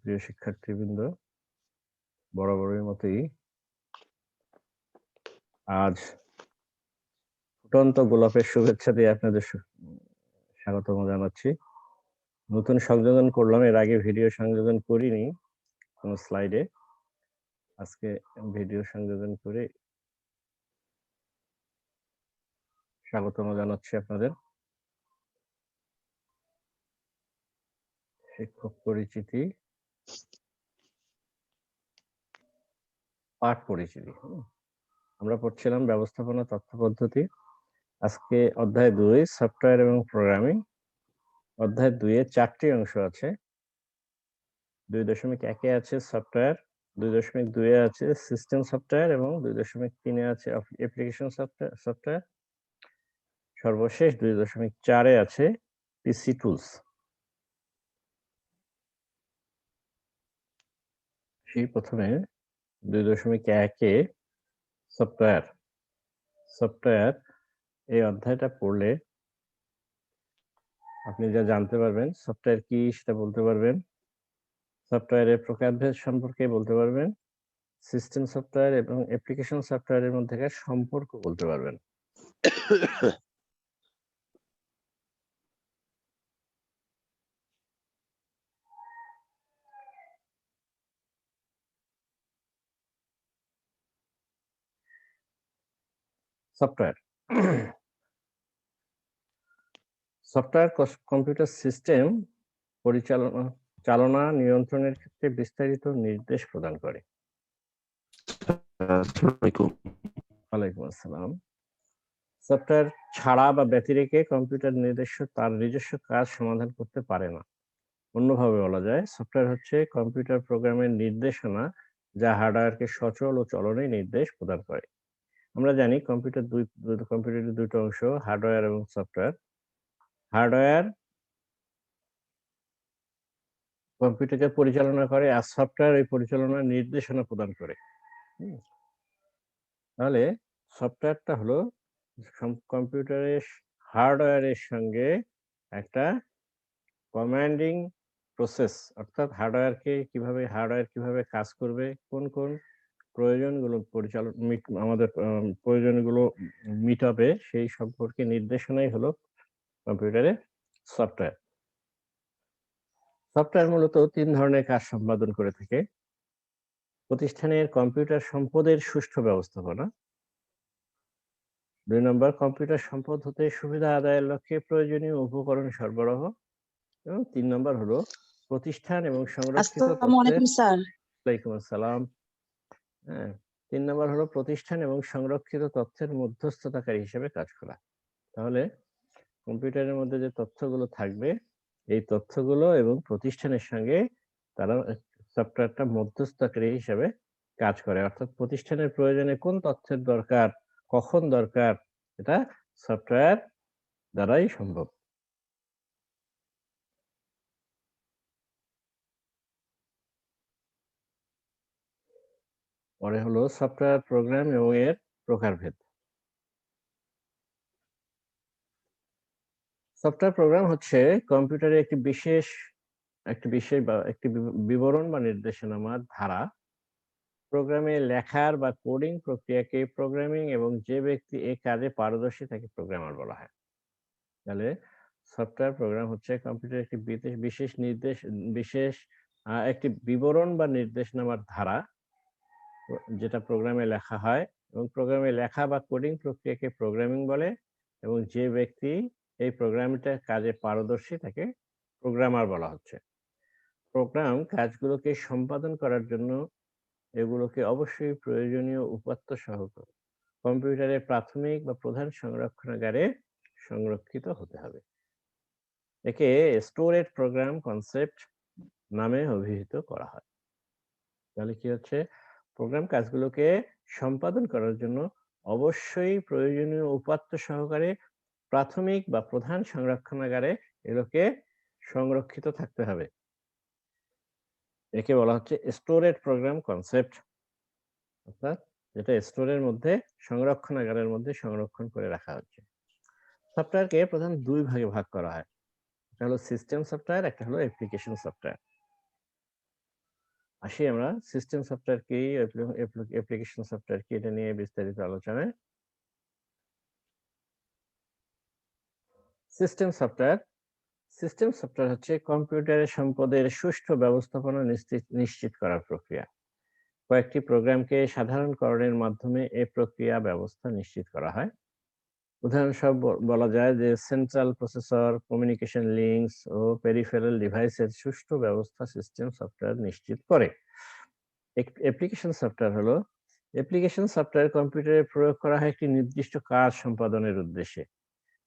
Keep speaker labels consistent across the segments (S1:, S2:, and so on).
S1: প্রিয় শিক্ষার্থীবৃন্দ, বরাবরের মতোই আজ ফুটন্ত গোলাপের শুভেচ্ছা দিয়ে আপনাদের স্বাগতম জানাচ্ছি। নতুন সংযোজন করলাম, এর আগে ভিডিও সংযোজন করিনি কোনো স্লাইডে। আজকে ভিডিও সংযোজন করে স্বাগতম জানাচ্ছি আপনাদের। শিক্ষক পরিচিতি, পাঠ পরিচিতি। আমরা পড়ছিলাম ব্যবস্থাপনা তথ্য পদ্ধতি। আজকে অধ্যায় 2 সফটওয়্যার এবং প্রোগ্রামিং। অধ্যায় 2 এ 4টি অংশ আছে। 2.1 আছে সফটওয়্যার, 2.2 এ আছে সিস্টেম সফটওয়্যার এবং 2.3 এ আছে অ্যাপ্লিকেশন সফটওয়্যার। সর্বশেষ 2.4 এ আছে পিসি টুলস। সেই প্রথমে 2.1 এ সফটওয়্যার। সফটওয়্যার এই অধ্যায়টা পড়লে আপনি যা জানতে পারবেন, সফটওয়্যার কি সেটা বলতে পারবেন, সফটওয়্যারের প্রকারভেদ সম্পর্কে বলতে পারবেন, সিস্টেম সফটওয়্যার এবং অ্যাপ্লিকেশন সফটওয়্যারের মধ্যেকার সম্পর্ক বলতে পারবেন। সফটওয়্যার সফটওয়্যার কম্পিউটার সিস্টেম চালনা নিয়ন্ত্রণের ক্ষেত্রে বিস্তারিত নির্দেশ প্রদান করে। ওয়ালাইকুম আসসালাম। সফটওয়্যার ছাড়া বা ব্যতিরেকে কম্পিউটার তার নিজস্ব কাজ সমাধান করতে পারে না। অন্যভাবে বলা যায়, সফটওয়্যার হচ্ছে কম্পিউটার প্রোগ্রামের নির্দেশনা যা হার্ডওয়্যারকে সচল ও চলনে নির্দেশ প্রদান করে। আমরা জানি কম্পিউটারের দুটো অংশ, হার্ডওয়্যার এবং সফটওয়্যার। হার্ডওয়্যার কম্পিউটারকে পরিচালনা করে আর সফটওয়্যার এই পরিচালনার নির্দেশনা প্রদান করে। তাহলে সফটওয়্যারটা হলো কম্পিউটারের হার্ডওয়্যারের সঙ্গে একটা কমান্ডিং প্রসেস, অর্থাৎ হার্ডওয়্যার কিভাবে কাজ করবে, কোন কোন প্রয়োজনগুলো আমাদের প্রয়োজনগুলো মিট হবে, সেই সম্পর্কে নির্দেশনাই হলো কম্পিউটারের সফটওয়্যার। সফটওয়্যার মূলত 3 ধরনের কাজ সম্পাদন করে থাকে। প্রতিষ্ঠানের কম্পিউটার সম্পদের সুষ্ঠু ব্যবস্থাপনা, 2 নম্বর কম্পিউটার সম্পদ হতে সুবিধা আদায়ের লক্ষ্যে প্রয়োজনীয় উপকরণ সরবরাহ, এবং 3 নম্বর হলো প্রতিষ্ঠান এবং সংরক্ষিত তথ্যের ওয়ালাইকুম আসসালাম। হ্যাঁ, 3 নম্বর হলো প্রতিষ্ঠান এবং সংরক্ষিত তথ্যের মধ্যস্থতাকারী হিসেবে কাজ করা। তাহলে কম্পিউটারের মধ্যে যে তথ্যগুলো থাকবে, এই তথ্যগুলো এবং প্রতিষ্ঠানের সঙ্গে তারা সফটওয়্যারটা মধ্যস্থকারী হিসেবে কাজ করে, অর্থাৎ প্রতিষ্ঠানের প্রয়োজনে কোন তথ্যের দরকার, কখন দরকার, এটা সফটওয়্যার দ্বারাই সম্ভব। পরে হলো সফটওয়্যার প্রোগ্রাম এবং এর প্রকারভেদ। সফটওয়্যার প্রোগ্রাম হচ্ছে কম্পিউটারে একটি বিষয় বা একটি বিবরণ বা নির্দেশনামার ধারা। প্রোগ্রামে লেখার বা কোডিং প্রক্রিয়াকে প্রোগ্রামিং এবং যে ব্যক্তি এই কাজে পারদর্শী তাকে প্রোগ্রামার বলা হয়। তাহলে সফটওয়্যার প্রোগ্রাম হচ্ছে কম্পিউটারের একটি বিশেষ একটি বিবরণ বা নির্দেশনামার ধারা, যেটা প্রোগ্রামে লেখা হয়, এবং প্রোগ্রামে লেখা বা কোডিং প্রক্রিয়াকে প্রোগ্রামিং বলে, এবং যে ব্যক্তি এই প্রোগ্রামটার কাজে পারদর্শী তাকে প্রোগ্রামার বলা হচ্ছে। প্রোগ্রাম কাজগুলোকে সম্পাদন করার জন্য এগুলোকে অবশ্যই প্রয়োজনীয় উপাত্ত সহ কম্পিউটারের প্রাথমিক বা প্রধান সংরক্ষণাগারে সংরক্ষিত হতে হবে। একে স্টোরেজ প্রোগ্রাম কনসেপ্ট নামে অভিহিত করা হয়। তাহলে কি হচ্ছে, প্রোগ্রাম কাজগুলোকে সম্পাদন করার জন্য অবশ্যই প্রয়োজনীয় উপাত্ত সহকারে প্রাথমিক বা প্রধান সংরক্ষণাগারে এগুলোকে সংরক্ষিত থাকতে হবে। একে বলা হচ্ছে স্টোরেজ প্রোগ্রাম কনসেপ্ট, অর্থাৎ যেটা স্টোরের মধ্যে, সংরক্ষণাগারের মধ্যে সংরক্ষণ করে রাখা হচ্ছে। সফটওয়্যারকে প্রধান 2 ভাগে ভাগ করা হয়, একটা হলো সিস্টেম সফটওয়্যার, একটা হলো অ্যাপ্লিকেশন সফটওয়্যার। আসি আমরা সিস্টেম সফটওয়্যার কি, অ্যাপ্লিকেশন সফটওয়্যার কি, এটা নিয়ে বিস্তারিত আলোচনায়। সিস্টেম সফটওয়্যার হচ্ছে কম্পিউটারের সম্পদের সুষ্ঠু ব্যবস্থাপনা নিশ্চিত করার প্রক্রিয়া। কয়েকটি প্রোগ্রামকে সাধারণকরণের মাধ্যমে এই প্রক্রিয়া ব্যবস্থা নিশ্চিত করা হয়। উদাহরণস্বরূপ বলা যায় যে সেন্ট্রাল প্রসেসর, কমিউনিকেশন লিঙ্কস ও পেরিফেরাল ডিভাইসের সুষ্ঠু ব্যবস্থা সিস্টেম সফটওয়্যার নিশ্চিত করে। অ্যাপ্লিকেশন সফটওয়্যার কম্পিউটারে প্রয়োগ করা হয় একটি নির্দিষ্ট কাজ সম্পাদনের উদ্দেশ্যে।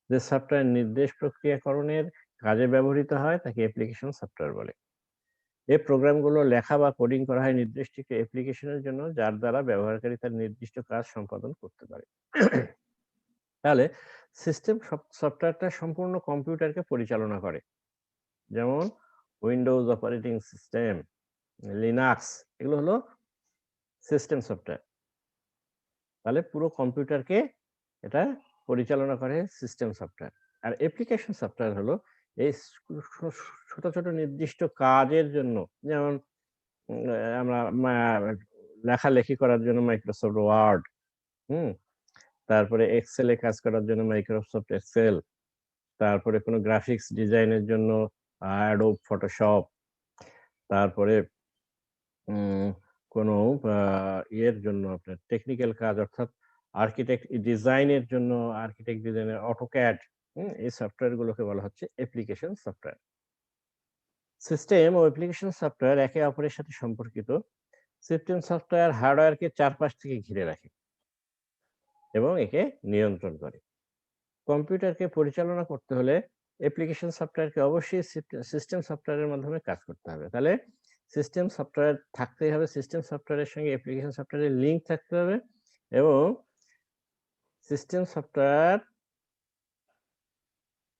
S1: যে সফটওয়্যার নির্দেশ প্রক্রিয়াকরণের কাজে ব্যবহৃত হয় তাকে অ্যাপ্লিকেশন সফটওয়্যার বলে। এই প্রোগ্রামগুলো লেখা বা কোডিং করা হয় নির্দিষ্ট একটি অ্যাপ্লিকেশনের জন্য, যার দ্বারা ব্যবহারকারী তার নির্দিষ্ট কাজ সম্পাদন করতে পারে। তাহলে সিস্টেম সফটওয়্যারটা সম্পূর্ণ কম্পিউটারকে পরিচালনা করে। যেমন উইন্ডোজ অপারেটিং সিস্টেম, লিনাক্স, এগুলো হলো সিস্টেম সফটওয়্যার। তাহলে পুরো কম্পিউটারকে এটা পরিচালনা করে সিস্টেম সফটওয়্যার। আর অ্যাপ্লিকেশন সফটওয়্যার হলো এই ছোট ছোট নির্দিষ্ট কাজের জন্য, যেমন আমরা লেখালেখি করার জন্য মাইক্রোসফট ওয়ার্ড, হুম, তারপরে এক্সেলে কাজ করার জন্য মাইক্রোসফট এক্সেল, তারপরে কোনো গ্রাফিক্স ডিজাইনের জন্য অ্যাডোব ফটোশপ, তারপরে উম কোনো ইয়ের জন্য আপনার টেকনিক্যাল কাজ, অর্থাৎ আর্কিটেক্ট ডিজাইনের অটোক্যাড, এই সফটওয়্যার গুলোকে বলা হচ্ছে অ্যাপ্লিকেশন সফটওয়্যার। সিস্টেম ও অ্যাপ্লিকেশন সফটওয়্যার একে অপরের সাথে সম্পর্কিত। সিস্টেম সফটওয়্যার হার্ডওয়্যারকে চারপাশ থেকে ঘিরে রাখে এবং একে নিয়ন্ত্রণ করে। কম্পিউটারকে পরিচালনা করতে হলে অ্যাপ্লিকেশন সফটওয়্যারকে অবশ্যই সিস্টেম সফটওয়্যারের মাধ্যমে কাজ করতে হবে। তাহলে সিস্টেম সফটওয়্যার থাকতেই হবে, সিস্টেম সফটওয়্যারের সঙ্গে অ্যাপ্লিকেশন সফটওয়্যারের লিঙ্ক থাকতে হবে এবং সিস্টেম সফটওয়্যার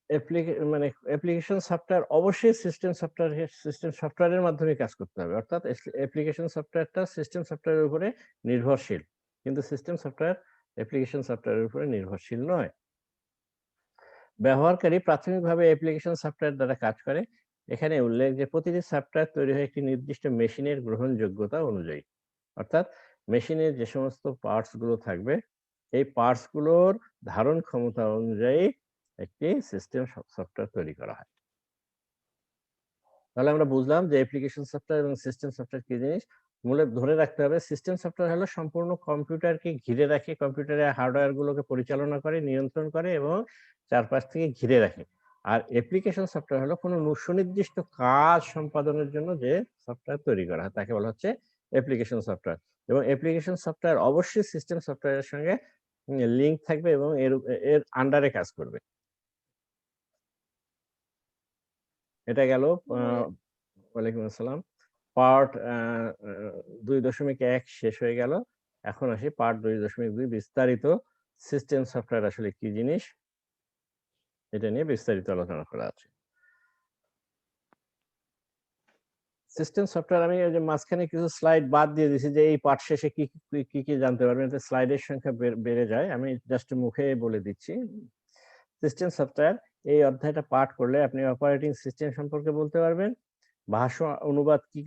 S1: অ্যাপ্লিকেশন সফটওয়্যার অবশ্যই সিস্টেম সফটওয়্যারের মাধ্যমে কাজ করতে হবে। অর্থাৎ অ্যাপ্লিকেশন সফটওয়্যারটা সিস্টেম সফটওয়্যারের উপরে নির্ভরশীল। কিন্তু সিস্টেম সফটওয়্যার অ্যাপ্লিকেশন সফটওয়্যারের উপরে নির্ভরশীল নয়। ব্যবহারকারী প্রাথমিকভাবে অ্যাপ্লিকেশন সফটওয়্যার দ্বারা কাজ করে। এখানে উল্লেখ যে প্রতিটি সফটওয়্যার তৈরি হয় একটি নির্দিষ্ট মেশিনের গ্রহণযোগ্যতা অনুযায়ী। অর্থাৎ মেশিনের যে সমস্ত পার্টস গুলো থাকবে, এই পার্টস গুলোর ধারণ ক্ষমতা অনুযায়ী একটি সিস্টেম সফটওয়্যার তৈরি করা হয়। তাহলে আমরা বুঝলাম যে অ্যাপ্লিকেশন সফটওয়্যার এবং সিস্টেম সফটওয়্যার কি জিনিস। মূলত ধরে রাখতে হবে সিস্টেম সফটওয়্যার হলো সম্পূর্ণ কম্পিউটারকে ঘিরে রাখে, কম্পিউটারের হার্ডওয়্যার গুলোকে পরিচালনা করে, নিয়ন্ত্রণ করে এবং চারপাশ থেকে ঘিরে রাখে। আর অ্যাপ্লিকেশন সফটওয়্যার হলো কোনো সুনির্দিষ্ট কাজ সম্পাদনের জন্য যে সফটওয়্যার তৈরি করা হয় তাকে বলা হচ্ছে অ্যাপ্লিকেশন সফটওয়্যার। এবং অ্যাপ্লিকেশন সফটওয়্যার অবশ্যই সিস্টেম সফটওয়্যারের সঙ্গে লিংক থাকবে এবং এর আন্ডারে কাজ করবে। এটা গেল ওয়ালাইকুম আসসালাম। পার্ট ২.১ শেষ হয়ে গেল। এখন আসি পার্ট ২.২ বিস্তারিত সিস্টেম সফটওয়্যার আসলে কি জিনিস? এটা নিয়ে বিস্তারিত আলোচনা করা আছে। সিস্টেম সফটওয়্যার আমি ওই যে মাঝখানে কিছু স্লাইড বাদ দিয়ে দিয়েছি যে এই পার্ট শেষে কি জানতে পারবেন। এতে স্লাইডের সংখ্যা বেড়ে যায়। আমি জাস্ট মুখে বলে দিচ্ছি। সিস্টেম সফটওয়্যার এই অধ্যায়টা পাঠ করলে আপনি অপারেটিং সিস্টেম সম্পর্কে বলতে পারবেন। ভাষা অনুবাদ কি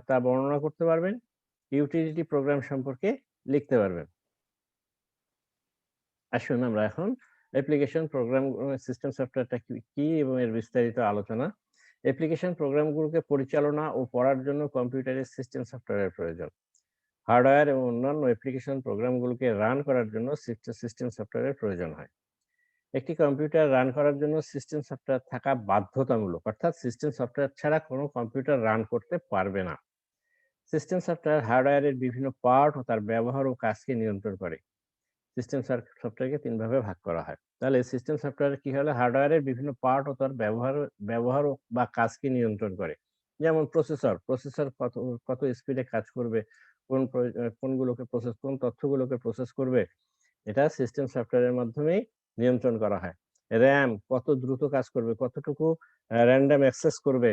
S1: তা বর্ণনা করতে পারবেন। ইউটিলিটি প্রোগ্রাম সম্পর্কে লিখতে পারবেন। আসুন আমরা এখন অ্যাপ্লিকেশন প্রোগ্রাম সিস্টেম সফটওয়্যারটা কি এবং এর বিস্তারিত আলোচনা। অ্যাপ্লিকেশন প্রোগ্রামগুলোকে পরিচালনা ও পড়ার জন্য কম্পিউটারের সিস্টেম সফটওয়্যারের প্রয়োজন। হার্ডওয়্যার এবং অন্যান্য অ্যাপ্লিকেশন প্রোগ্রামগুলোকে রান করার জন্য সিস্টেম সফটওয়্যারের প্রয়োজন হয়। একটি কম্পিউটার রান করার জন্য সিস্টেম সফটওয়্যার থাকা বাধ্যতামূলক। অর্থাৎ সিস্টেম সফটওয়্যার ছাড়া কোনো কম্পিউটার রান করতে পারবে না। সিস্টেম সফটওয়্যার হার্ডওয়্যারের বিভিন্ন পার্ট ও তার ব্যবহার ও কাজকে নিয়ন্ত্রণ করে। সিস্টেম সফটওয়্যারকে ৩ ভাবে ভাগ করা হয়। তাহলে সিস্টেম সফটওয়্যার কি হলো? হার্ডওয়্যারের বিভিন্ন পার্ট ও তার ব্যবহার বা কাজকে নিয়ন্ত্রণ করে। যেমন প্রসেসর কত স্পিডে কাজ করবে, কোন তথ্যগুলোকে প্রসেস করবে, এটা সিস্টেম সফটওয়্যারের মাধ্যমেই নিয়ন্ত্রণ করা হয়। র‍্যাম কত দ্রুত কাজ করবে, কতটুকু র‍্যান্ডম অ্যাক্সেস করবে,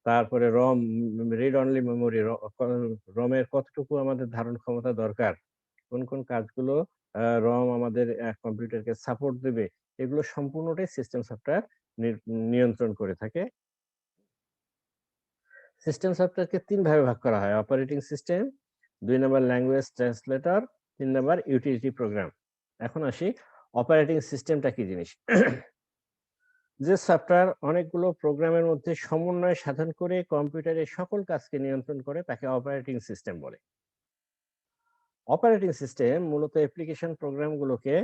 S1: তারপরে রিড অনলি মেমোরি, রমের কতটুকু আমাদের ধারণ ক্ষমতা দরকার, কোন কাজগুলো রম আমাদের কম্পিউটারকে সাপোর্ট দেবে, এগুলো সম্পূর্ণটাই সিস্টেম সফটওয়্যার নিয়ন্ত্রণ করে থাকে। সিস্টেম সফটওয়্যারকে ৩ ভাবে ভাগ করা হয়: operating system, ২ number language translator, ৩ number utility program. এখন আসি অপারেটিং সিস্টেমটা কি জিনিস? যে সফটওয়্যার অনেকগুলো প্রোগ্রামের মধ্যে সমন্বয় সাধন করে কম্পিউটারের সকল কাজকে নিয়ন্ত্রণ করে তাকে অপারেটিং সিস্টেম বলে। অপারেটিং সিস্টেম মূলত অ্যাপ্লিকেশন প্রোগ্রামগুলোকে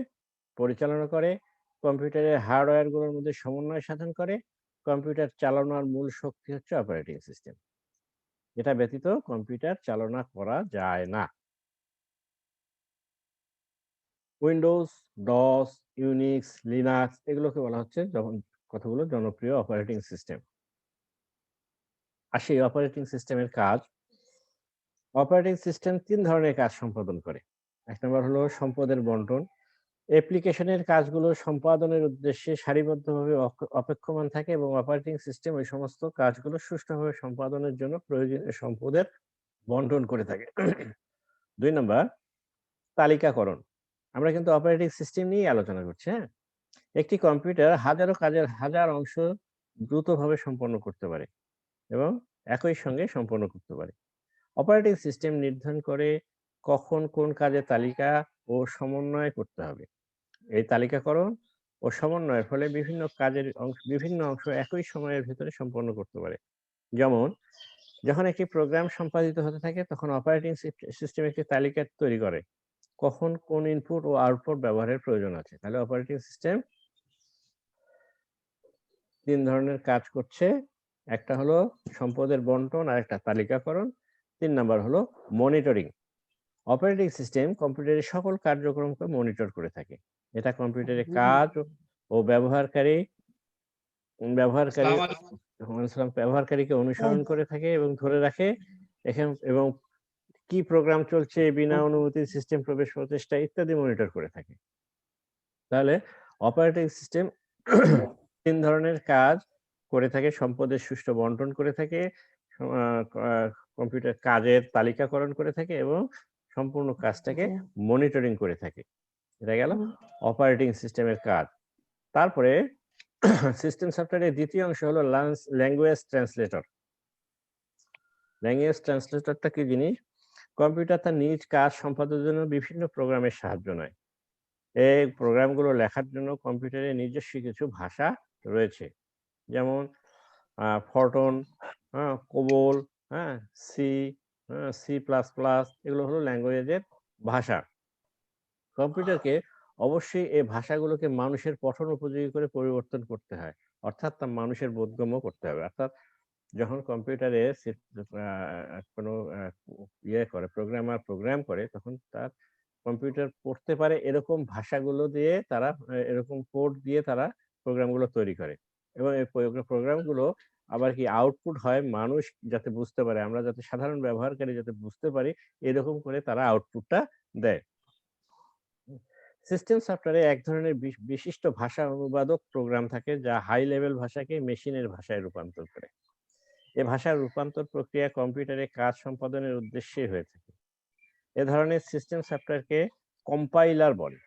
S1: পরিচালনা করে, কম্পিউটারের হার্ডওয়্যারগুলোর মধ্যে সমন্বয় সাধন করে। কম্পিউটার চালানোর মূল শক্তি হচ্ছে অপারেটিং সিস্টেম। এটা ব্যতীত কম্পিউটার চালনা করা যায় না। উইন্ডোজ, ডস, ইউনিক্স, লিনাক্স এগুলোকে বলা হচ্ছে যখন কতগুলো জনপ্রিয় অপারেটিং সিস্টেম। আসি অপারেটিং সিস্টেমের কাজ। অপারেটিং সিস্টেম ৩ ধরনের কাজ সম্পাদন করে। ১ নম্বর হলো সম্পদের বন্টন। অ্যাপ্লিকেশনের কাজগুলো সম্পাদনের উদ্দেশ্যে সারিবদ্ধভাবে অপেক্ষমান থাকে এবং অপারেটিং সিস্টেম ওই সমস্ত কাজগুলো সুষ্ঠুভাবে সম্পাদনের জন্য প্রয়োজনীয় সম্পদের বন্টন করে থাকে। ২ নাম্বার তালিকাকরণ। আমরা কিন্তু অপারেটিং সিস্টেম নিয়েই আলোচনা করছি, হ্যাঁ? একটি কম্পিউটার হাজারো কাজের হাজার অংশ দ্রুতভাবে সম্পন্ন করতে পারে এবং একই সঙ্গে সম্পন্ন করতে পারে। অপারেটিং সিস্টেম নির্ধারণ করে কখন কোন কাজের তালিকা ও সমন্বয় করতে হবে। এই তালিকাকরণ ও সমন্বয়ের ফলে বিভিন্ন অংশ একই সময়ের ভেতরে সম্পন্ন করতে পারে। যেমন যখন একটি প্রোগ্রাম সম্পাদিত হতে থাকে তখন অপারেটিং সিস্টেম একটি তালিকা তৈরি করে কখন কোন ইনপুট ও আউটপুট ব্যবহারের প্রয়োজন আছে। তাহলে অপারেটিং সিস্টেম ৩ ধরনের কাজ করছে। একটা হলো সম্পদের বন্টন, আরেকটা তালিকাকরণ, ৩ নাম্বার হলো মনিটরিং। অপারেটিং সিস্টেম কম্পিউটারের সকল কার্যক্রমকে মনিটর করে থাকে। এটা কম্পিউটারের কাজ ও ব্যবহারকারী ব্যবহারকারীকে অনুসরণ করে থাকে এবং ধরে রাখে এবং কি প্রোগ্রাম চলছে, বিনা অনুমতি সিস্টেম প্রবেশ প্রচেষ্টা ইত্যাদি মনিটর করে থাকে। তাহলে অপারেটিং সিস্টেম ৩ ধরনের কাজ করে থাকে: সম্পদের সুষ্ঠু বন্টন করে থাকে, কম্পিউটার কাজের তালিকাকরণ করে থাকে এবং সম্পূর্ণ কাজটাকে মনিটরিং করে থাকে। এটা গেল অপারেটিং সিস্টেমের কাজ। তারপরে সিস্টেম সফটওয়্যারের দ্বিতীয় অংশ হলো ল্যাঙ্গুয়েজ ট্রান্সলেটর। ল্যাঙ্গুয়েজ ট্রান্সলেটরটা কি জিনিস? কম্পিউটার তার নিজ কাজ সম্পাদনের জন্য বিভিন্ন প্রোগ্রামের সাহায্য নেয়। এই প্রোগ্রামগুলো লেখার জন্য কম্পিউটারে নিজস্ব কিছু ভাষা রয়েছে, যেমন Fortran, COBOL, C, C plus plus এগুলো হলো ল্যাঙ্গুয়েজের ভাষা। কম্পিউটারকে অবশ্যই এই ভাষাগুলোকে মানুষের পঠন উপযোগী করে পরিবর্তন করতে হয়, অর্থাৎ তা মানুষের বোধগম্য করতে হবে। অর্থাৎ যখন কম্পিউটারে কোনো প্রোগ্রামার প্রোগ্রাম করে তখন তার কম্পিউটার পড়তে পারে এরকম ভাষাগুলো দিয়ে তারা এরকম কোড দিয়ে তারা প্রোগ্রামগুলো তৈরি করে এবং এই প্রোগ্রামগুলো আবার কি আউটপুট হয় মানুষ যাতে বুঝতে পারে, আমরা যাতে সাধারণ ব্যবহারকারী যাতে বুঝতে পারি এরকম করে তারা আউটপুটটা দেয়। সিস্টেম সফটওয়্যারে এক ধরনের বিশিষ্ট ভাষা অনুবাদক প্রোগ্রাম থাকে যা হাই লেভেল ভাষাকে মেশিনের ভাষায় রূপান্তর করে। এ ভাষার রূপান্তর প্রক্রিয়া কম্পিউটারে কাজ সম্পাদনের উদ্দেশ্যে হয়ে থাকে। এ ধরনের সিস্টেম সফটওয়্যারকে কম্পাইলার বলে।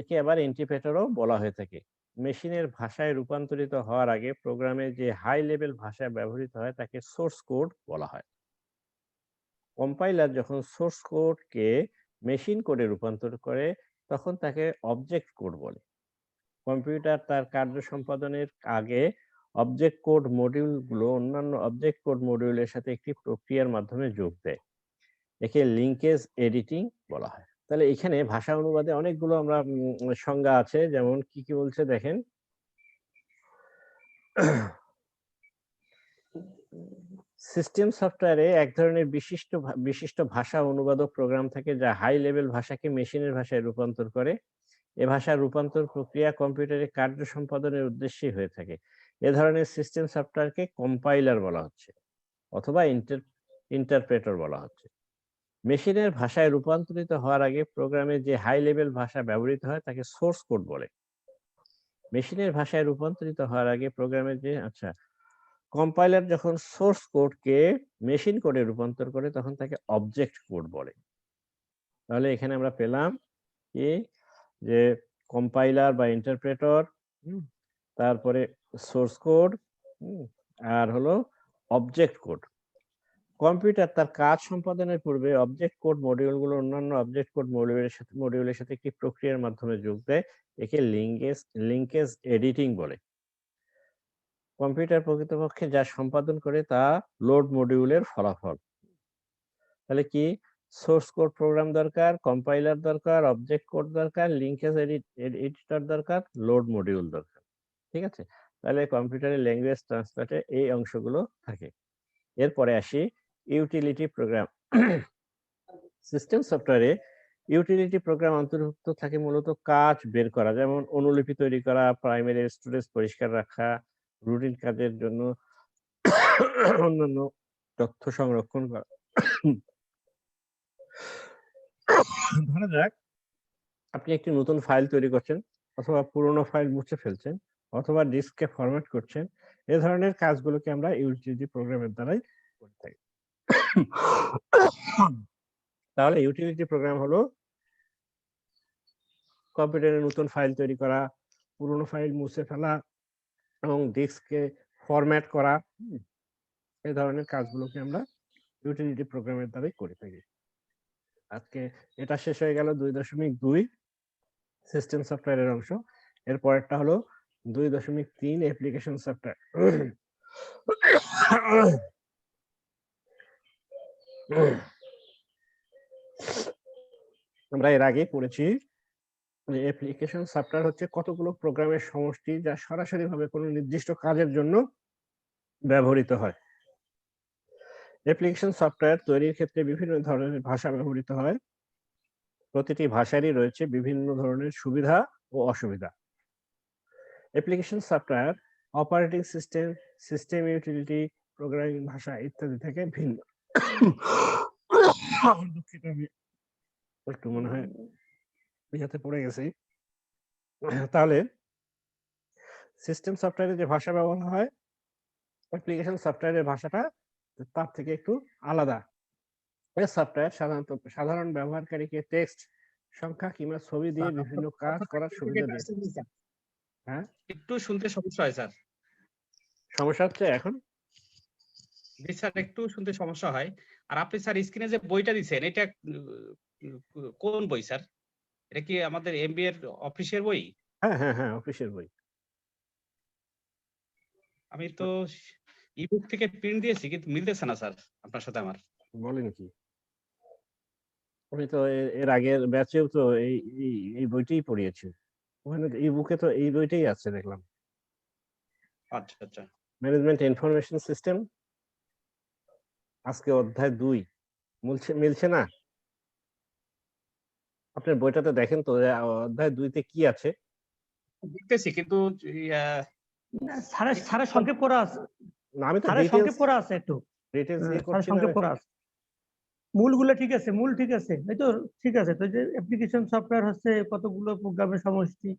S1: একে আবার ইন্টারপ্রেটারও বলা হয়ে থাকে। মেশিনের ভাষায় রূপান্তরিত হওয়ার আগে প্রোগ্রামে যে হাই লেভেল ভাষা ব্যবহৃত হয় তাকে সোর্স কোড বলা হয়। কম্পাইলার যখন সোর্স কোডকে মেশিন কোডে রূপান্তর করে তখন তাকে অবজেক্ট কোড বলে। কম্পিউটার তার কার্য সম্পাদনের আগে অবজেক্ট কোড মডিউলগুলো অন্যান্য অবজেক্ট কোড মডিউলের সাথে একটি প্রক্রিয়ার মাধ্যমে যোগ দেয়। একে লিঙ্কেজ এডিটিং বলা হয়। তাহলে এখানে ভাষা অনুবাদে অনেকগুলো আমরা সংজ্ঞা আছে, যেমন কি কি বলছে দেখেন। সিস্টেম সফটওয়্যারে এক ধরনের বিশিষ্ট ভাষা অনুবাদক প্রোগ্রাম থাকে যা হাই লেভেল ভাষাকে মেশিনের ভাষায় রূপান্তর করে। এ ভাষার রূপান্তর প্রক্রিয়া কম্পিউটারে কার্য সম্পাদনের উদ্দেশ্যে হয়ে থাকে। এ ধরনের সিস্টেম সফটওয়্যারকে কম্পাইলার বলা হচ্ছে অথবা ইন্টারপ্রেটর বলা হচ্ছে। মেশিনের ভাষায় রূপান্তরিত হওয়ার আগে প্রোগ্রামে যে হাই লেভেল ভাষা ব্যবহৃত হয় তাকে সোর্স কোড বলে। মেশিনের ভাষায় রূপান্তরিত হওয়ার আগে প্রোগ্রামের যে কম্পাইলার যখন সোর্স কোডকে মেশিন কোডে রূপান্তর করে তখন তাকে অবজেক্ট কোড বলে। তাহলে এখানে আমরা পেলাম কি যে কম্পাইলার বা ইন্টারপ্রেটর, তারপরে সোর্স কোড, আর হলো অবজেক্ট কোড। কম্পিউটার তার কাজ সম্পাদনের পূর্বে অবজেক্ট কোড মডিউলগুলো অন্যান্য অবজেক্ট কোড মডিউলের সাথে একটি প্রক্রিয়ার মাধ্যমে যোগ দেয়। একে লিঙ্কেজ এডিটিং বলে। কম্পিউটার প্রকৃতপক্ষে যা সম্পাদন করে তা লোড মডিউলের ফলাফল। তাহলে কি সোর্স কোড প্রোগ্রাম দরকার, কম্পাইলার দরকার, অবজেক্ট কোড দরকার, লিঙ্কেজ এডিটর দরকার, লোড মডিউল দরকার। ঠিক আছে? তাহলে কম্পিউটারের ল্যাঙ্গুয়েজ ট্রান্সলেটে এই অংশগুলো থাকে। এরপরে আসি ইউটিলিটি প্রোগ্রাম। সিস্টেম সফটওয়্যারে ইউটিলিটি প্রোগ্রাম অন্তর্ভুক্ত থাকে মূলত কাজ বের করা, যেমন অনুলিপি তৈরি করা, প্রাইমারি স্টোরেজ পরিষ্কার রাখা, রুটিন কাজের জন্য অন্যান্য তথ্য সংরক্ষণ করা। ধরা যাক আপনি একটি নতুন ফাইল তৈরি করছেন, অথবা পুরোনো ফাইল মুছে ফেলছেন, অথবা ডিস্ককে ফরম্যাট করছেন। এ ধরনের কাজগুলোকে আমরা ইউটিলিটি প্রোগ্রামের দ্বারাই করে থাকি। তাহলে ইউটিলিটি প্রোগ্রাম হলো কম্পিউটারে নতুন ফাইল তৈরি করা, পুরোনো ফাইল মুছে ফেলা এবং ডিস্ককে ফরম্যাট করা। এই ধরনের কাজগুলোকে আমরা ইউটিলিটি প্রোগ্রামের দ্বারাই করে থাকি। আজকে এটা শেষ হয়ে গেল 2.2 সিস্টেম সফটওয়্যারের অংশ। এর পরেরটা হলো 2.3 অ্যাপ্লিকেশন সফটওয়্যার। আমরা এর আগে পড়েছি যে অ্যাপ্লিকেশন সফটওয়্যার হচ্ছে কতগুলো প্রোগ্রামের সমষ্টি যা সরাসরিভাবে কোনো নির্দিষ্ট কাজের জন্য ব্যবহৃত হয়। অ্যাপ্লিকেশন সফটওয়্যার তৈরির ক্ষেত্রে বিভিন্ন ধরনের ভাষা ব্যবহৃত হয়। প্রতিটি ভাষারই রয়েছে বিভিন্ন ধরনের সুবিধা ও অসুবিধা। Application software operating system, system utility, programming ভাষা ইত্যাদি থেকে ভিন্ন। দুঃখিত, আমি একটু মনে হয় ইয়াতে পড়ে গেছি। তাহলে সিস্টেম সফটওয়্যারে যে ভাষা ব্যবহার হয়, অ্যাপ্লিকেশন সফটওয়্যারের ভাষাটা তার থেকে একটু আলাদা। এই সফটওয়্যার সাধারণত সাধারণ ব্যবহারকারীকে টেক্সট, সংখ্যা কিংবা ছবি দিয়ে বিভিন্ন কাজ করার সুবিধা দেয়। হ্যাঁ,
S2: একটু শুনতে সমস্যা হয় স্যার।
S1: সমস্যা হচ্ছে এখন?
S2: জি স্যার, একটু শুনতে সমস্যা হয়। আর আপনি স্যার স্ক্রিনে যে বইটা দিচ্ছেন, এটা কোন বই স্যার? এটা কি আমাদের এমবিএ এর অফিসের বই?
S1: হ্যাঁ, হ্যাঁ, হ্যাঁ, অফিসের বই।
S2: আমি তো ইবুক থেকে প্রিন্ট দিয়েছি, কিন্তু মিলতেছে না স্যার আপনার সাথে আমার।
S1: বলেন কি? আমি তো এর আগের ব্যাচেও তো এই বইটাই পড়িয়েছি। ওখানে এই বুকে তো এই বইটাই আছে দেখলাম।
S2: আচ্ছা, আচ্ছা।
S1: ম্যানেজমেন্ট ইনফরমেশন সিস্টেম, আজকে অধ্যায় 2। মিলছে না? আপনার বইটাতে দেখেন তো অধ্যায় 2 তে কি আছে?
S2: দেখতেছি, কিন্তু
S3: স্যারের সংক্ষেপ করা আছে।
S1: না, আমি তো
S3: স্যারের সংক্ষেপ করা আছে একটু।
S1: ডিটেইলস দিয়ে
S3: স্যারের
S1: করছি না।
S3: সংক্ষেপ করা আছে। মূলগুলো ঠিক আছে, মূল ঠিক আছে। এই তো ঠিক আছে। তো যে অ্যাপ্লিকেশন সফটওয়্যার হচ্ছে কতগুলো প্রোগ্রামের সমষ্টি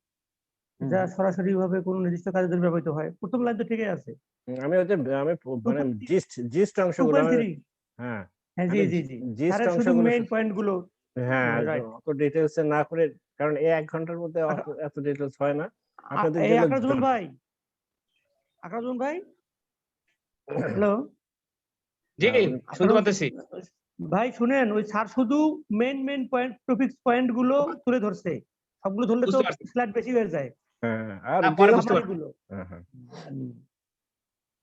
S3: যা সরাসরিভাবে কোনো নির্দিষ্ট কাজের জন্য ব্যবহৃত হয়। প্রথম লাইন তো ঠিকই আছে।
S1: আমি মানে জিস্ট অংশগুলো
S3: 2.3
S1: হ্যাঁ,
S3: হ্যাঁ, জি, জি, জি।
S1: জিস্ট
S3: স্যারের শুধু
S1: অংশগুলো
S3: মেইন পয়েন্ট গুলো।
S1: হ্যাঁ,
S3: রাইট।
S1: অত ডিটেইলস না করে, কারণ এই 1 ঘন্টার মধ্যে এত ডিটেইলস হয় না। আপনাদের
S3: এই
S1: জন্য
S3: আকরাজুল ভাই, হ্যালো।
S2: জি, শুনতে পাচ্ছি।
S3: ভাই শুনেন, ওই স্যার শুধু মেইন পয়েন্ট, টপিকস পয়েন্ট গুলো তুলে ধরছে। সবগুলো ধরলে তো
S2: বুঝতে পারছি।
S3: স্লাইড বেশি হয়ে যায়।
S1: হ্যাঁ, আর
S2: না, পরে বুঝতে
S3: সামারি
S2: পারছি।
S3: গুলো।
S1: হ্যাঁ, হ্যাঁ।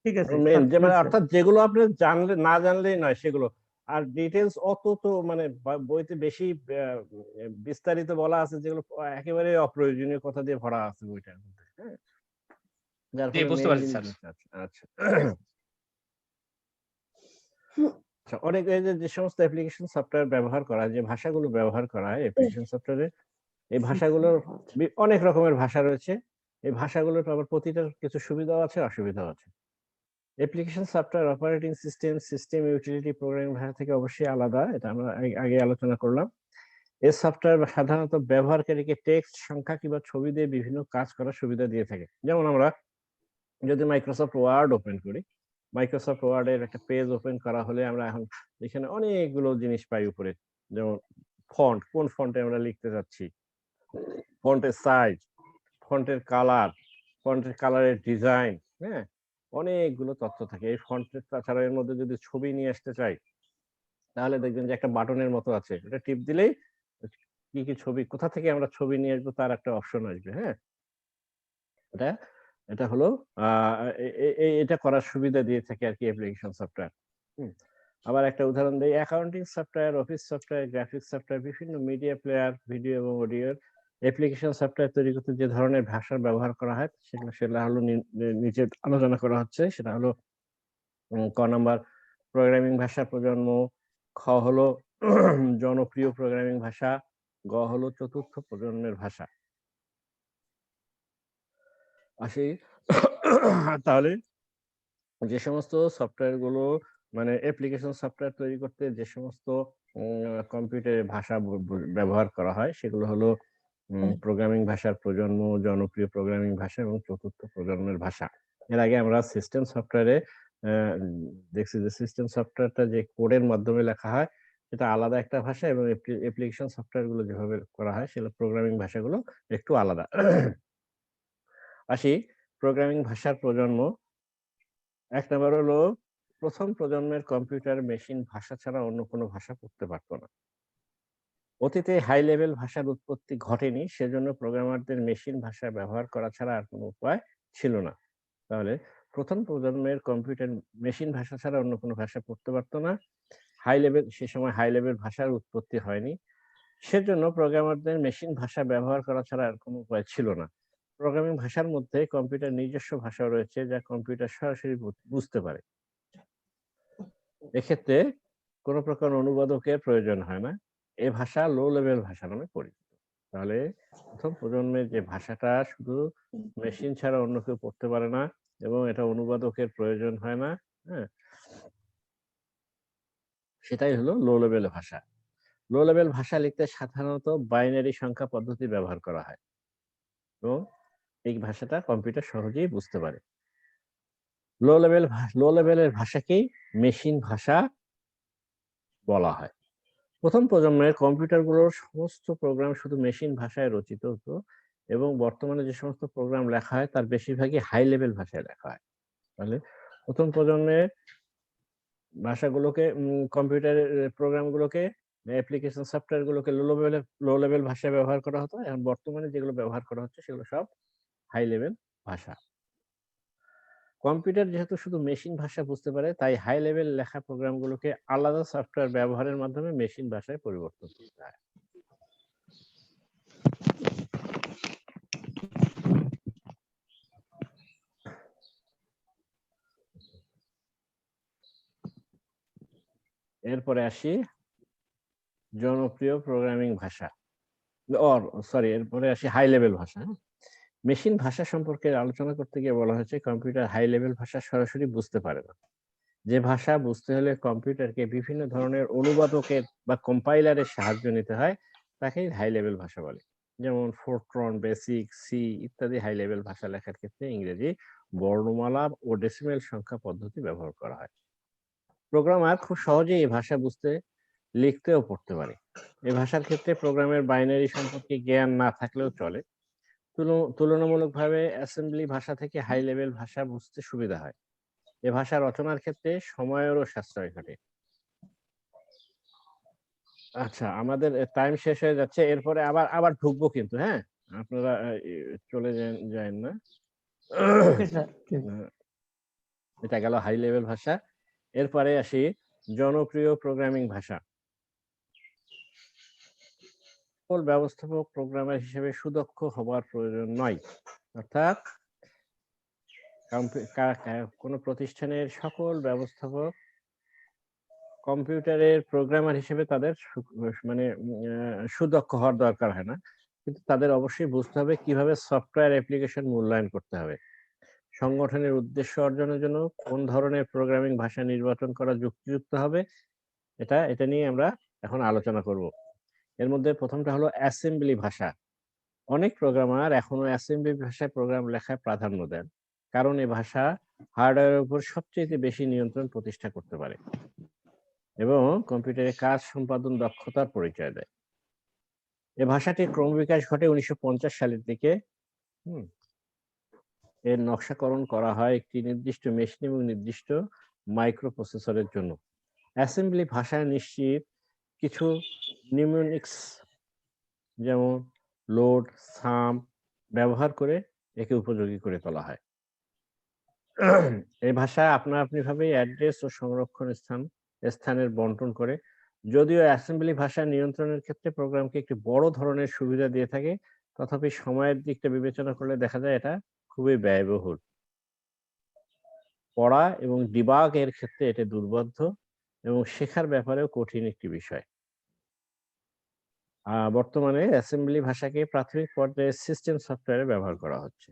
S3: ঠিক আছে।
S1: মেন যে মানে
S3: please,
S1: অর্থাৎ যেগুলো আপনি জানলে না জানলেই নয় সেগুলো। আর ডিটেইলস অত তো মানে বইতে বেশি বিস্তারিত বলা আছে, যেগুলো একেবারে অপ্রয়োজনীয় কথা দিয়ে ভরা আছে বইটার মধ্যে। হ্যাঁ, যার
S2: জি,
S1: ফলে
S2: বুঝতে
S1: মেইন
S2: পারছি
S1: জিনিস
S2: স্যার।
S1: বুঝতে পারছি। আচ্ছা। আচ্ছা, অনেক এই যে সমস্ত অ্যাপ্লিকেশন সফটওয়্যার ব্যবহার করা, যে ভাষাগুলো ব্যবহার করা হয় অ্যাপ্লিকেশন সফটওয়্যারে, এই ভাষাগুলোর অনেক রকমের ভাষা রয়েছে। এই ভাষাগুলোর আবার প্রতিটার কিছু সুবিধাও আছে, অসুবিধাও আছে। Application software operating system, system utility programming ভাষা থেকে অবশ্যই আলাদা। এটা আমরা আগে আলোচনা করলাম। এই সফটওয়্যার সাধারণত ব্যবহারকারীকে টেক্সট, সংখ্যা কিংবা ছবি দিয়ে বিভিন্ন কাজ করার সুবিধা দিয়ে থাকে। যেমন আমরা যদি মাইক্রোসফট ওয়ার্ড ওপেন করি, মাইক্রোসফট ওয়ার্ড এর একটা পেজ ওপেন করা হলে আমরা এখন এখানে অনেকগুলো জিনিস পাই উপরে। যেমন ফন্ট, কোন ফন্টে আমরা লিখতে যাচ্ছি, ফন্টের সাইজ, ফন্টের কালার, ফন্টের কালারের ডিজাইন, হ্যাঁ? অনেকগুলো তথ্য থাকে। এই ফন্ট তাছাড়া এর মধ্যে যদি ছবি নিয়ে আসতে চাই, তাহলে দেখবেন যে একটা বাটনের মতো আছে। এটা টিপ দিলেই কি ছবি কোথা থেকে আমরা ছবি নিয়ে আসবো তার একটা অপশন আসবে, হ্যাঁ? এটা এটা হলো আ এ এ এ এটা করার সুবিধা দিয়ে থাকে আরকি অ্যাপ্লিকেশন সফটওয়্যার। হুম? আবার একটা উদাহরণ দেই, accounting software, office software, graphics software, বিভিন্ন মিডিয়া প্লেয়ার, ভিডিও এবং অডিওর অ্যাপ্লিকেশন সফটওয়্যার তৈরি করতে যে ধরনের ভাষার ব্যবহার করা হয় সেটা হলো নিচে আলোচনা করা হচ্ছে। সেটা হলো ক নাম্বার প্রোগ্রামিং ভাষা প্রজন্ম, খ হলো জনপ্রিয় প্রোগ্রামিং ভাষা, গ হলো চতুর্থ প্রজন্মের ভাষা। আসি তাহলে যে সমস্ত সফটওয়্যার গুলো মানে অ্যাপ্লিকেশন সফটওয়্যার তৈরি করতে যে সমস্ত কম্পিউটারের ভাষা ব্যবহার করা হয় সেগুলো হলো প্রোগ্রামিং ভাষার প্রজন্ম, জনপ্রিয় প্রোগ্রামিং ভাষা এবং চতুর্থ প্রজন্মের ভাষা। এর আগে আমরা সিস্টেম সফটওয়্যারে দেখছি যে সিস্টেম সফটওয়্যারটা যে কোডের মাধ্যমে লেখা হয় সেটা আলাদা একটা ভাষা এবং অ্যাপ্লিকেশন সফটওয়্যার গুলো যেভাবে করা হয় সেগুলো প্রোগ্রামিং ভাষাগুলো একটু আলাদা। আসি প্রোগ্রামিং ভাষার প্রজন্ম। ১ নাম্বার হলো ১ম প্রজন্মের কম্পিউটার মেশিন ভাষা ছাড়া অন্য কোনো ভাষা পড়তে পারত না। অতীতে হাই লেভেল ভাষার উৎপত্তি ঘটেনি, সেজন্য প্রোগ্রামারদের মেশিন ভাষা ব্যবহার করা ছাড়া আর কোনো উপায় ছিল না। তাহলে ১ম প্রজন্মের কম্পিউটার মেশিন ভাষা ছাড়া অন্য কোনো ভাষা পড়তে পারত না। সে সময় হাই লেভেল ভাষার উৎপত্তি হয়নি। সেজন্য প্রোগ্রামারদের মেশিন ভাষা ব্যবহার করা ছাড়া আর কোনো উপায় ছিল না। প্রোগ্রামিং ভাষার মধ্যে কম্পিউটার নিজস্ব ভাষাও রয়েছে যা কম্পিউটার সরাসরি বুঝতে পারে। এক্ষেত্রে কোন প্রকার অনুবাদকের প্রয়োজন হয় না। এ ভাষা লো লেভেল ভাষা নামে পরিচিত। তাহলে ১ম প্রজন্মের যে ভাষাটা শুধু মেশিন ছাড়া অন্য কেউ পড়তে পারে না এবং এটা অনুবাদকের প্রয়োজন হয় না, হ্যাঁ? সেটাই হলো লো লেভেল ভাষা। লো লেভেল ভাষা লিখতে সাধারণত বাইনারি সংখ্যা পদ্ধতি ব্যবহার করা হয় এবং এই ভাষাটা কম্পিউটার সহজেই বুঝতে পারে। লো লেভেলের ভাষাকেই মেশিন ভাষা বলা হয়। ১ম প্রজন্মের কম্পিউটারগুলোর সমস্ত প্রোগ্রাম শুধু মেশিন ভাষায় রচিত হতো এবং বর্তমানে যে সমস্ত প্রোগ্রাম লেখা হয় তার বেশিরভাগই হাই লেভেল ভাষায় লেখা হয়। তাহলে ১ম প্রজন্মের ভাষাগুলোকে কম্পিউটারের প্রোগ্রামগুলোকে অ্যাপ্লিকেশন সফটওয়্যার গুলোকে লো লেভেল ভাষায় ব্যবহার করা হতো। এখন বর্তমানে যেগুলো ব্যবহার করা হচ্ছে সেগুলো সব হাই লেভেল ভাষা। কম্পিউটার যেহেতু শুধু মেশিন ভাষা বুঝতে পারে তাই হাই লেভেল লেখা প্রোগ্রামগুলোকে আলাদা সফটওয়্যার ব্যবহারের মাধ্যমে মেশিন ভাষায় পরিবর্তন করতে হয়। এরপরে আসি জনপ্রিয় প্রোগ্রামিং ভাষা। এরপরে আসি হাই লেভেল ভাষা। হ্যাঁ? মেশিন ভাষা সম্পর্কে আলোচনা করতে গিয়ে বলা হয়েছে কম্পিউটার হাই লেভেল ভাষা সরাসরি বুঝতে পারে না। যে ভাষা বুঝতে হলে কম্পিউটারকে বিভিন্ন ধরনের অনুবাদকের বা কম্পাইলারের সাহায্য নিতে হয় তাকেই হাই লেভেল ভাষা বলে। যেমন ফোরট্রন, বেসিক, সি ইত্যাদি হাই লেভেল ভাষা লেখার ক্ষেত্রে ইংরেজি বর্ণমালা ও ডেসিমেল সংখ্যা পদ্ধতি ব্যবহার করা হয়। প্রোগ্রামার খুব সহজেই এই ভাষা বুঝতে, লিখতে ও পড়তে পারে। এই ভাষার ক্ষেত্রে প্রোগ্রামের বাইনারি সম্পর্কে জ্ঞান না থাকলেও চলে। তুলনামূলকভাবে অ্যাসেম্বলি ভাষা থেকে হাই লেভেল ভাষা বুঝতে সুবিধা হয়। এ ভাষা রচনার ক্ষেত্রে সময়েরও সাশ্রয় ঘটে। আচ্ছা, আমাদের টাইম শেষ হয়ে যাচ্ছে। এরপরে আবার ঢুকবো কিন্তু, হ্যাঁ? আপনারা চলে যায়েন না।
S3: Okay sir.
S1: এটা গেল হাই লেভেল ভাষা। এরপরে আসি জনপ্রিয় প্রোগ্রামিং ভাষা। সকল ব্যবস্থাপক প্রোগ্রামার হিসেবে সুদক্ষ হবার প্রয়োজন নয়। অর্থাৎ কোনো প্রতিষ্ঠানের সকল ব্যবস্থাপক কম্পিউটারের প্রোগ্রামার হিসেবে তাদের মানে সুদক্ষ হওয়ার দরকার হয় না। কিন্তু তাদের অবশ্যই বুঝতে হবে কিভাবে সফটওয়্যার অ্যাপ্লিকেশন মূল্যায়ন করতে হবে। সংগঠনের উদ্দেশ্য অর্জনের জন্য কোন ধরনের প্রোগ্রামিং ভাষা নির্বাচন করা যুক্তিযুক্ত হবে এটা নিয়ে আমরা এখন আলোচনা করব। এর মধ্যে প্রথমটা হলো অ্যাসেম্বলি ভাষা। অনেক প্রোগ্রামার এখনো অ্যাসেম্বলি ভাষায় প্রোগ্রাম লেখায় প্রাধান্য দেন। কারণ এই ভাষা হার্ডওয়্যারের উপর সবচেয়ে বেশি নিয়ন্ত্রণ প্রতিষ্ঠা করতে পারে এবং কম্পিউটারে কাজ সম্পাদন দক্ষতার পরিচয় দেয়। এ ভাষাটির ক্রমবিকাশ ঘটে ১৯৫০ সালের দিকে। এর নকশাকরণ করা হয় একটি নির্দিষ্ট মেশিন এবং নির্দিষ্ট মাইক্রোপ্রসেসরের জন্য। অ্যাসেম্বলি ভাষায় নিশ্চিত কিছু নিউমোনিক্স যেমন লোড, সাম ব্যবহার করে একে উপযোগী করে তোলা হয়। এই ভাষা আপনা-আপনিভাবেই অ্যাড্রেস ও সংরক্ষণ স্থানের বন্টন করে। যদিও অ্যাসেম্বলি ভাষা নিয়ন্ত্রণের ক্ষেত্রে প্রোগ্রামকে একটি বড় ধরনের সুবিধা দিয়ে থাকে, তথাপি সময়ের দিকটা বিবেচনা করলে দেখা যায় এটা খুবই ব্যয়বহুল। পড়া এবং ডিবাগ এর ক্ষেত্রে এটা দুর্বোধ্য এবং শেখার ব্যাপারেও কঠিন একটি বিষয়। বর্তমানে অ্যাসেম্বলি ভাষাকে প্রাথমিক পর্যায়ে সিস্টেম সফটওয়্যারে ব্যবহার করা হচ্ছে।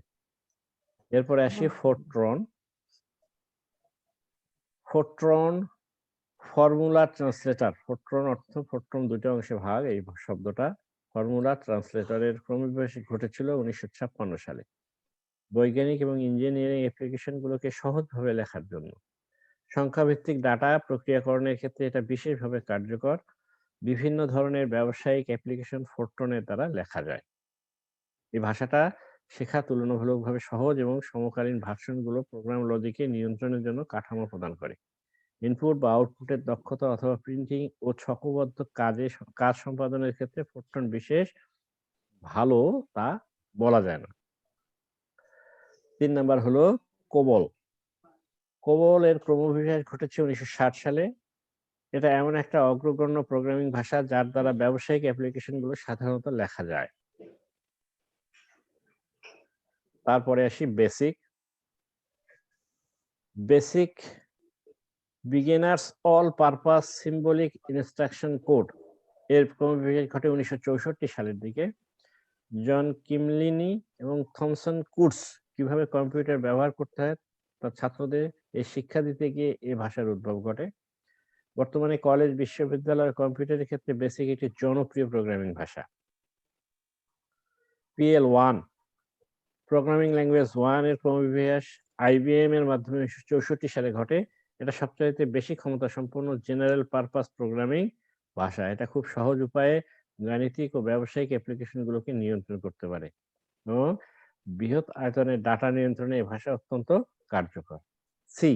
S1: এরপরে আসি ফোরট্রন। ফোরট্রন ফর্মুলা ট্রান্সলেটর। ফোরট্রন অর্থ ফোরট্রন দুটো অংশে ভাগ। এই শব্দটা ফর্মুলা ট্রান্সলেটরের ক্রমবিকাশ ঘটেছিল 1956 সালে বৈজ্ঞানিক এবং ইঞ্জিনিয়ারিং অ্যাপ্লিকেশনগুলোকে সহজভাবে লেখার জন্য। সংখ্যাভিত্তিক ডাটা প্রক্রিয়াকরণের ক্ষেত্রে এটা বিশেষভাবে কার্যকর। বিভিন্ন ধরনের ব্যবসায়িক অ্যাপ্লিকেশন ফোরট্রনের দ্বারা লেখা যায়। এই ভাষাটা শেখা তুলনামূলকভাবে সহজ এবং সমকালীন ভার্সনগুলো প্রোগ্রাম লজিকে নিয়ন্ত্রণের জন্য কাঠামো প্রদান করে। ইনপুট বা আউটপুটের দক্ষতা অথবা প্রিন্টিং ও ছকবদ্ধ কাজ সম্পাদনের ক্ষেত্রে ফোরট্রন বিশেষ ভালো তা বলা যায় না। 3 নাম্বার হলো কোবল। কোবল এর ক্রমবিকাশ ঘটেছে 1960 সালে। এটা এমন একটা অগ্রগণ্য প্রোগ্রামিং ভাষা যার দ্বারা ব্যবসায়িক অ্যাপ্লিকেশনগুলো সাধারণত লেখা যায়। তারপরে আসি basic. Basic beginners all purpose symbolic instruction code এর ক্রমবিকাশ ঘটে 1964 সালের দিকে। জন কিমলিনি এবং থমসন কুটস কিভাবে কম্পিউটার ব্যবহার করতে হয় তার ছাত্রদের এই শিক্ষা দিতে গিয়ে এই ভাষার উদ্ভব ঘটে। বর্তমানে কলেজ, বিশ্ববিদ্যালয় কম্পিউটারের ক্ষেত্রে বেসিক একটি জনপ্রিয় প্রোগ্রামিং ভাষা। PL1 প্রোগ্রামিং ল্যাঙ্গুয়েজ 1 এর ক্রমবিকাশ IBM এর মাধ্যমে 1964 সালে ঘটে। এটা সবচাইতে বেশি ক্ষমতা সম্পন্ন জেনারেল পারপাস প্রোগ্রামিং ভাষা। এটা খুব সহজ উপায়ে গাণিতিক ও ব্যবসায়িক অ্যাপ্লিকেশনগুলোকে নিয়ন্ত্রণ করতে পারে এবং বৃহৎ আয়তনের ডাটা নিয়ন্ত্রণে এই ভাষা অত্যন্ত কার্যকর। সি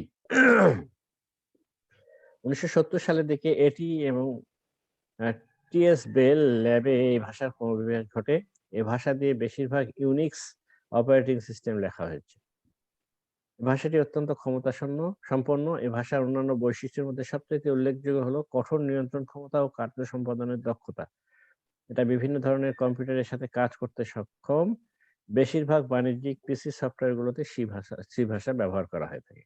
S1: 1970 সালের দিকে এটি এবং TS বেল ল্যাবে এই ভাষার ক্রমবিকাশ ঘটে। এই ভাষা দিয়ে বেশিরভাগ ইউনিক্স অপারেটিং সিস্টেম লেখা হয়েছে। ভাষাটি অত্যন্ত সম্পন্ন। এই ভাষার অন্যান্য বৈশিষ্ট্যের মধ্যে সবচেয়ে উল্লেখযোগ্য হলো কঠোর নিয়ন্ত্রণ ক্ষমতা ও কার্য সম্পাদনের দক্ষতা। এটা বিভিন্ন ধরনের কম্পিউটারের সাথে কাজ করতে সক্ষম। বেশিরভাগ বাণিজ্যিক পিসি সফটওয়্যারগুলোতে সি ভাষা ব্যবহার করা হয়ে থাকে।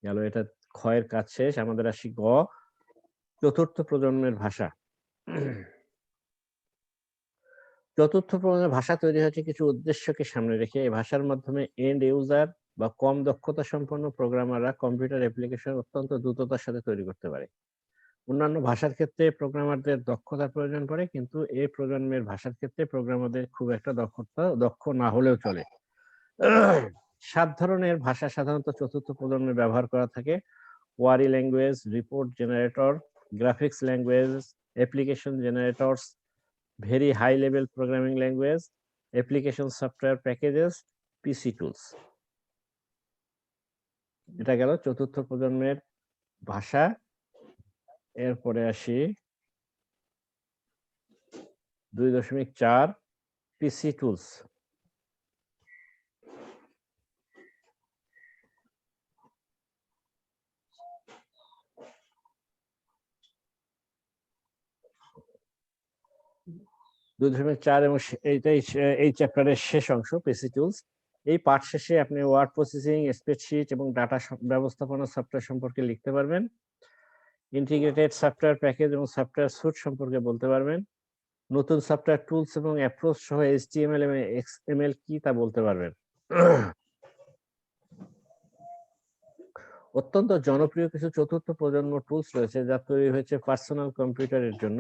S1: গেল এটা ক্ষয়ের কাজ শেষ। আমাদের আসি গ, চতুর্থ প্রজন্মের ভাষা। চতুর্থ প্রজন্মের ভাষা তৈরি হয়েছে কিছু উদ্দেশ্যকে সামনে রেখে। এই ভাষার মাধ্যমে এন্ড ইউজার বা কম দক্ষতা সম্পন্ন প্রোগ্রামাররা কম্পিউটার অ্যাপ্লিকেশন অত্যন্ত দ্রুততার সাথে তৈরি করতে পারে। অন্যান্য ভাষার ক্ষেত্রে প্রোগ্রামারদের দক্ষতার প্রয়োজন পড়ে, কিন্তু এই প্রজন্মের ভাষার ক্ষেত্রে প্রোগ্রামারদের খুব একটা দক্ষ না হলেও চলে। 7 ধরনের ভাষা সাধারণত চতুর্থ প্রজন্মে ব্যবহার করা থাকে: query language, report generator, graphics language, application generators, very high level programming language, application software packages, PC tools. এটা গেল চতুর্থ প্রজন্মের ভাষা। এরপরে আসি 2.4 পিসি টুলস। এবং এই চ্যাপ্টারের শেষ অংশ পিসি টুলস। এই পাঠ শেষে আপনি ওয়ার্ড প্রসেসিং, স্প্রেডশিট এবং ডাটা ব্যবস্থাপনা সফটওয়্যার সম্পর্কে লিখতে পারবেন। ইন্টিগ্রেটেড সফটওয়্যার প্যাকেজ এবং সফটওয়্যার স্যুট সম্পর্কে বলতে পারবেন। নতুন সফটওয়্যার টুলস এবং অ্যাপ্রোচ সহ HTML এবং XML কি তা বলতে পারবেন। অত্যন্ত জনপ্রিয় কিছু চতুর্থ প্রজন্ম টুলস রয়েছে যা তৈরি হয়েছে পার্সোনাল কম্পিউটারের জন্য,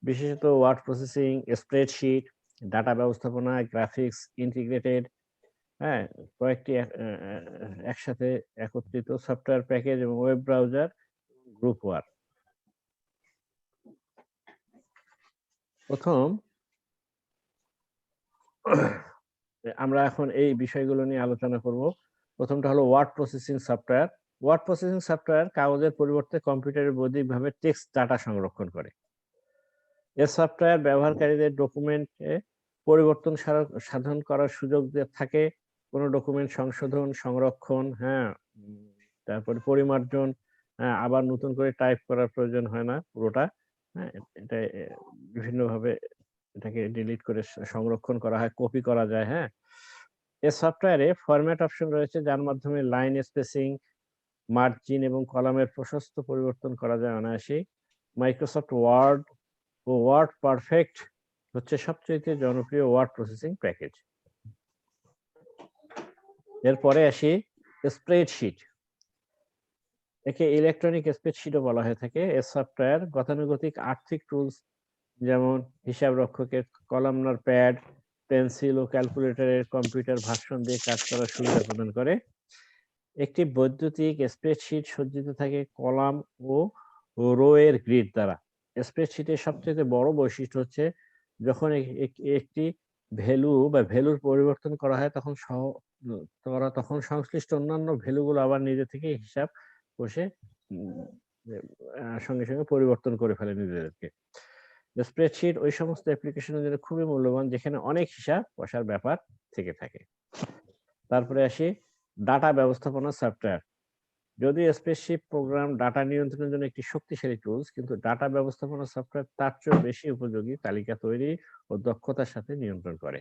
S1: বিশেষত ওয়ার্ড প্রসেসিং, স্প্রেডশিট, ডাটা ব্যবস্থাপনা, গ্রাফিক্স, ইন্টিগ্রেটেড, কয়েকটি একসাথে একত্রিত সফটওয়্যার প্যাকেজ এবং ওয়েব ব্রাউজার, গ্রুপ ওয়ার। প্রথম আমরা এখন এই বিষয়গুলো নিয়ে আলোচনা করব। প্রথমটা হলো word processing software. Word processing software কাগজের পরিবর্তে কম্পিউটারে বৈদ্যুতিকভাবে টেক্সট ডাটা সংরক্ষণ করে। এই সফটওয়্যার ব্যবহারকারীদের ডকুমেন্টে পরিবর্তন সাধন করার সুযোগ থাকে। কোনো ডকুমেন্ট সংশোধন, সংরক্ষণ, তারপরে পরিমার্জন, আবার নতুন করে টাইপ করার প্রয়োজন হয় না পুরোটা। এটা বিভিন্নভাবে এটাকে ডিলিট করে সংরক্ষণ করা হয়, কপি করা যায়। এই সফটওয়্যারে ফরম্যাট অপশন রয়েছে যার মাধ্যমে লাইন স্পেসিং, মার্জিন এবং কলামের প্রশস্ত পরিবর্তন করা যায় অনায়াসেই। মাইক্রোসফট ওয়ার্ড ও ওয়ার্ড পারফেক্ট হচ্ছে সবচেয়ে জনপ্রিয় ওয়ার্ড প্রসেসিং প্যাকেজ। এরপরে আসি স্প্রেডশিট। একে ইলেকট্রনিক স্প্রেডশিটও বলা হয়ে থাকে। এই সফটওয়্যার গতানুগতিক আর্থিক টুলস যেমন হিসাব রক্ষকের কলামনার প্যাড, পেন্সিল ও ক্যালকুলেটরের কম্পিউটার ভার্সন দিয়ে কাজ করার সুবিধা প্রদান করে। একটি বৈদ্যুতিক স্প্রেডশিট সজ্জিত থাকে কলাম ও রো এর গ্রিড দ্বারা। স্প্রেডশিটের সবচেয়ে বড় বৈশিষ্ট্য হচ্ছে যখন একটি ভ্যালুর পরিবর্তন করা হয় তখন সংশ্লিষ্ট অন্যান্য ভ্যালুগুলো আবার নিজে থেকে হিসাব কষে সঙ্গে সঙ্গে পরিবর্তন করে ফেলে নিজেদেরকে। স্প্রেডশিট ওই সমস্ত অ্যাপ্লিকেশনের জন্য খুবই মূল্যবান যেখানে অনেক হিসাব কষার ব্যাপার থেকে থাকে। তারপরে আসি ডাটা ব্যবস্থাপনা সফটওয়্যার। যদিও স্প্রেডশিট প্রোগ্রাম ডাটা নিয়ন্ত্রণের জন্য একটি শক্তিশালী টুলস, কিন্তু ডাটা ব্যবস্থাপনা সফটওয়্যার তার চেয়ে বেশি উপযোগী তালিকা তৈরি ও দক্ষতার সাথে নিয়ন্ত্রণ করে।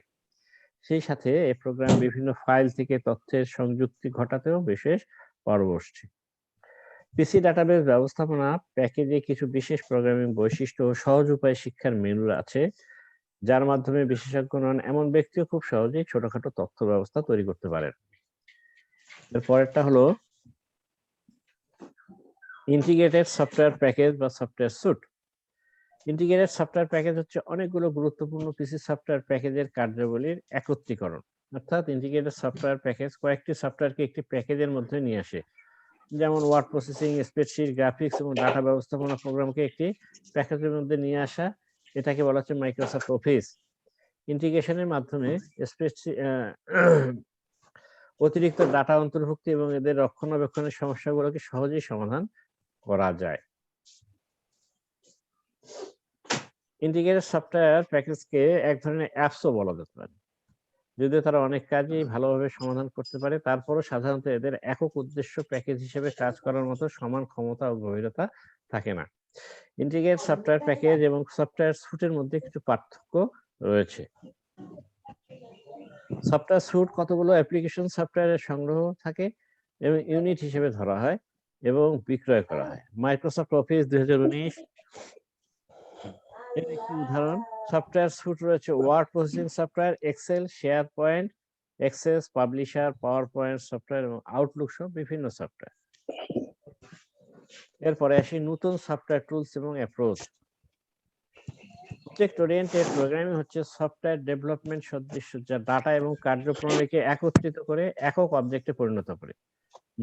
S1: সেই সাথে এই প্রোগ্রাম বিভিন্ন ফাইল থেকে তথ্যের সংযুক্তি ঘটাতেও বিশেষ পারদর্শী। পিসি ডাটাবেস ব্যবস্থাপনা প্যাকেজে কিছু বিশেষ প্রোগ্রামিং বৈশিষ্ট্য ও সহজ উপায়ে শিক্ষার মেনু আছে, যার মাধ্যমে বিশেষজ্ঞ নন এমন ব্যক্তিও খুব সহজেই ছোটখাটো তথ্য ব্যবস্থা তৈরি করতে পারেন। এর পরেরটা হলো ইন্টিগ্রেটেড সফটওয়্যার প্যাকেজ বা software suite. Integrated software package হচ্ছে অনেকগুলো গুরুত্বপূর্ণ পিসি সফটওয়্যার প্যাকেজের কার্যাবলীর একত্রীকরণ। অর্থাৎ ইন্টিগ্রেটেড সফটওয়্যার প্যাকেজ কয়েকটি সফটওয়্যারকে একটি প্যাকেজের মধ্যে নিয়ে আসে। যেমন ওয়ার্ড প্রসেসিং, স্প্রেডশিট, গ্রাফিক্স এবং ডাটা ব্যবস্থাপনা প্রোগ্রামকে একটি প্যাকেজের মধ্যে নিয়ে আসা, এটাকে বলা হচ্ছে মাইক্রোসফট অফিস। ইন্টিগ্রেশনের মাধ্যমে স্প্রেডশিট অতিরিক্ত ডাটা অন্তর্ভুক্তি এবং এদের রক্ষণাবেক্ষণের সমস্যাগুলোকে সহজেই সমাধান করা যায়। ইন্টিগ্রেটেড সফটওয়্যার প্যাকেজকে এক ধরনের অ্যাপসও বলা যেতে পারে। যদিও তারা অনেক কাজই ভালোভাবে সমাধান করতে পারে, তারপরও সাধারণত এদের একক উদ্দেশ্য প্যাকেজ হিসেবে কাজ করার মতো সমান ক্ষমতা ও গভীরতা থাকে না। ইন্টিগ্রেটেড সফটওয়্যার প্যাকেজ এবং সফটওয়্যার স্যুটের মধ্যে কিছু পার্থক্য রয়েছে। সফটওয়্যার স্যুট কতগুলো অ্যাপ্লিকেশন সফটওয়্যারের সংগ্রহ থাকে এবং ইউনিট হিসেবে ধরা হয় এবং বিক্রয় করা হয়। মাইক্রোসফট অফিস 2019 এর একটি উদাহরণ। সফটওয়্যার স্যুট রয়েছে word processing software, Excel, SharePoint, Access, Publisher, PowerPoint software এবং আউটলুক সহ বিভিন্ন সফটওয়্যার। এরপরে আসি নতুন সফটওয়্যার টুলস এবং অ্যাপ্রোচ। অবজেক্ট ওরিয়েন্টেড প্রোগ্রামিং হচ্ছে সফটওয়্যার ডেভেলপমেন্ট সদৃশ্য, যা ডাটা এবং কার্যপ্রণালীকে একত্রিত করে একক অবজেক্টে পরিণত করে।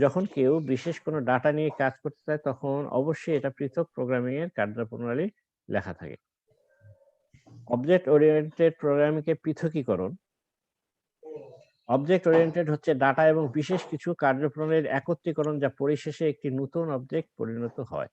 S1: যখন কেউ বিশেষ কোনো ডাটা নিয়ে কাজ করতে চায় তখন অবশ্যই এটা পৃথক প্রোগ্রামিং এর কার্যপ্রণালী লেখা থাকে। অবজেক্ট ওরিয়েন্টেড প্রোগ্রামিংকে পৃথকীকরণ। অবজেক্ট ওরিয়েন্টেড হচ্ছে ডাটা এবং বিশেষ কিছু কার্যপ্রণালীর একত্রীকরণ যা পরিশেষে একটি নতুন অবজেক্ট পরিণত হয়।